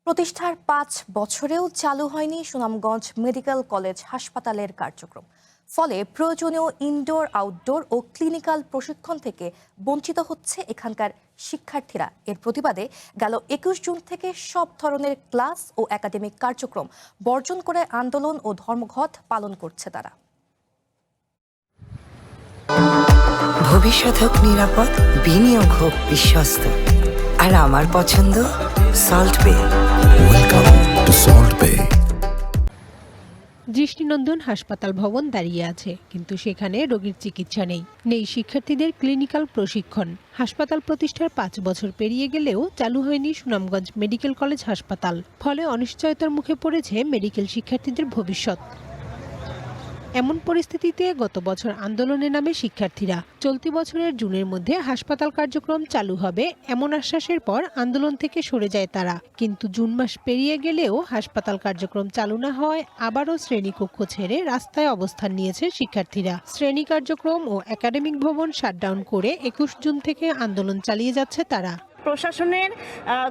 প্রতিষ্ঠার ৫ বছরেও চালু হয়নি সুনামগঞ্জ মেডিকেল কলেজ হাসপাতালের কার্যক্রম। ফলে প্রয়োজনীয় ইনডোর আউটডোর ও ক্লিনিক্যাল প্রশিক্ষণ থেকে বঞ্চিত হচ্ছে এখানকার শিক্ষার্থীরা। এর প্রতিবাদে গেল ২১ জুন থেকে সব ধরনের ক্লাস ও একাডেমিক কার্যক্রম বর্জন করে আন্দোলন ও ধর্মঘট পালন করছে তারা। ভবিষ্যৎ হোক নিরাপদ, বিনিয়োগ হোক বিশ্বস্ত, আর আমার পছন্দ সল্ট বে। ওয়েলকাম টু সল্ট বে। দৃষ্টিনন্দন হাসপাতাল ভবন দাঁড়িয়ে আছে, কিন্তু সেখানে রোগীর চিকিৎসা নেই শিক্ষার্থীদের ক্লিনিক্যাল প্রশিক্ষণ। হাসপাতাল প্রতিষ্ঠার ৫ বছর পেরিয়ে গেলেও চালু হয়নি সুনামগঞ্জ মেডিকেল কলেজ হাসপাতাল। ফলে অনিশ্চয়তার মুখে পড়েছে মেডিকেল শিক্ষার্থীদের ভবিষ্যৎ। এমন পরিস্থিতিতে গত বছর আন্দোলনে নামে শিক্ষার্থীরা। চলতি বছরের জুনের মধ্যে হাসপাতাল কার্যক্রম চালু হবে এমন আশ্বাসের পর আন্দোলন থেকে সরে যায় তারা। কিন্তু জুন মাস পেরিয়ে গেলেও হাসপাতাল কার্যক্রম চালু না হওয়ায় আবারও শ্রেণীকক্ষ ছেড়ে রাস্তায় অবস্থান নিয়েছে শিক্ষার্থীরা। শ্রেণী কার্যক্রম ও একাডেমিক ভবন শাটডাউন করে ২১ জুন থেকে আন্দোলন চালিয়ে যাচ্ছে তারা। প্রশাসনের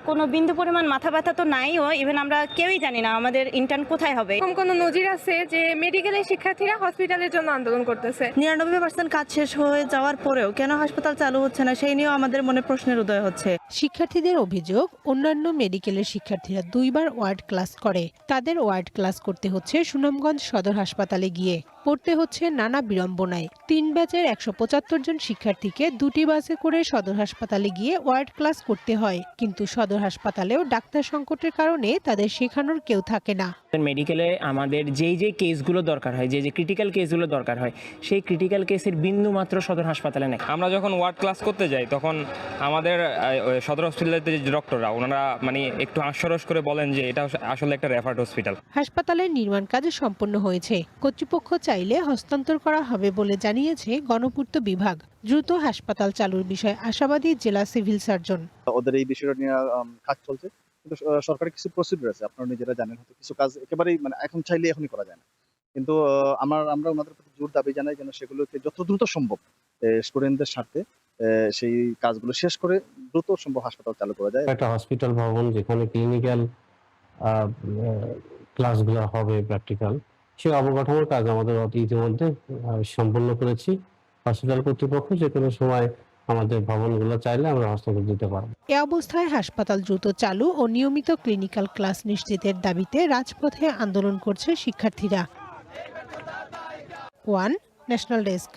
কোনো বিন্দু পরিমাণ মাথা ব্যথা তো নাইও, ইভেন আমরা কেউই জানি না আমাদের ইন্টার্ন কোথায় হবে। কোনো নজির আছে যে মেডিকেলের শিক্ষার্থীরা হসপিটালের জন্য আন্দোলন করতেছে? ৯৯% কাজ শেষ হয়ে যাওয়ার পরেও কেন হাসপাতাল চালু হচ্ছে না, সেই নিয়েও আমাদের মনে প্রশ্নের উদয় হচ্ছে। শিক্ষার্থীদের অভিযোগ, অন্যান্য মেডিকেলের শিক্ষার্থীরা ২ বার ওয়ার্ড ক্লাস করে, তাদের ওয়ার্ড ক্লাস করতে হচ্ছে সুনামগঞ্জ সদর হাসপাতালে গিয়ে। পড়তে হচ্ছে নানা বিড়ম্বনায়। ৩ ব্যাচের ১৭৫ জন শিক্ষার্থীকে ২টি বাসে করে সদর হাসপাতালে গিয়ে ওয়ার্ড ক্লাস করতে হয়, কিন্তু সদর হাসপাতালেও ডাক্তার সংকটের কারণে তাদের শেখানোর কেউ থাকে না। মেডিকেলে আমাদের যে কেসগুলো দরকার হয়, যে ক্রিটিক্যাল কেসগুলো দরকার হয়, সেই ক্রিটিক্যাল কেসের বিন্দু মাত্র সদর হাসপাতালে নেই। আমরা যখন ওয়ার্ড ক্লাস করতে যাই তখন আমাদের সদর হসপিটালের যে ডক্টররা ওনারা একটু হাস্যরস করে বলেন যে এটা আসলে একটা রেফার্ড হসপিটাল। হাসপাতালের নির্মাণ কাজ সম্পন্ন হয়েছে, কর্তৃপক্ষ চাইলে হস্তান্তর করা হবে বলে জানিয়েছে গণপূর্ত বিভাগ। দ্রুত হাসপাতাল চালুর বিষয়ে আশাবাদী জেলা সিভিল সার্জন। ওদের এই বিষয়টা নিয়ে কাজ চলছে, কিন্তু সরকারের কিছু প্রসিডিউর আছে, আপনারা নিজেরা জানেন, হয়তো কিছু কাজ একেবারেই এখন চাইলে এখনই করা যায় না। কিন্তু আমরা ওনাদের প্রতি জোর দাবি জানাই যেন সেগুলোকে যত দ্রুত সম্ভব স্টুডেন্টদের স্বার্থে সেই কাজগুলো শেষ করে দ্রুত সম্ভব হাসপাতাল চালু করা যায়। একটা হসপিটাল ভবন যেখানে ক্লিনিক্যাল ক্লাসগুলো হবে, প্র্যাকটিক্যাল, সেই অবকাঠামোর কাজ আমাদের ইতিমধ্যে সম্পন্ন করেছি। হসপিটাল কর্তৃপক্ষ যে কোনো সময় আমাদের ভবনগুলো চাইলে আমরা হস্তান্তর দিতে পারব। এ অবস্থায় হাসপাতাল দ্রুত চালু ও নিয়মিত ক্লিনিক্যাল ক্লাস নিশ্চিতের দাবিতে রাজপথে আন্দোলন করছে শিক্ষার্থীরা। One national desk.